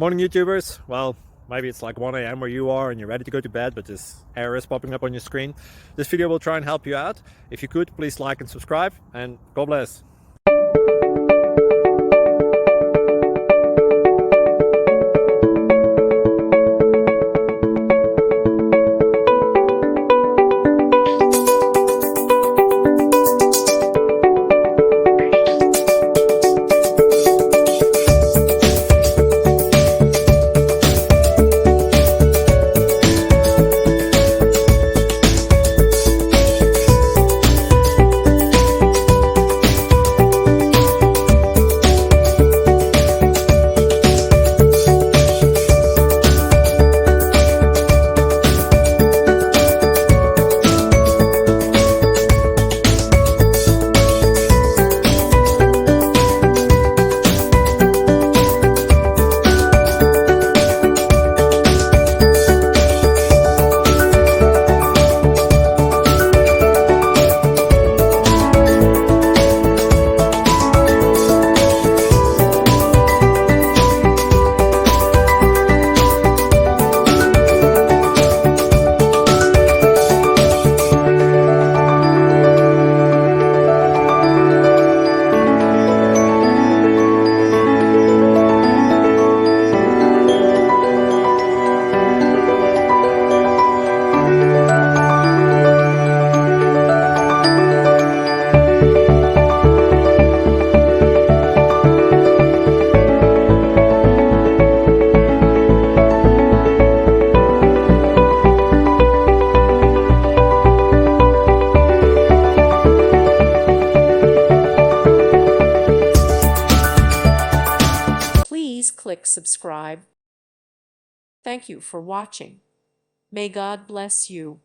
Morning YouTubers. Well, maybe it's like 1 a.m. where you are and you're ready to go to bed, but this error is popping up on your screen. This video will try and help you out. If you could, please like and subscribe, and God bless. Please click subscribe. Thank you for watching. May God bless you.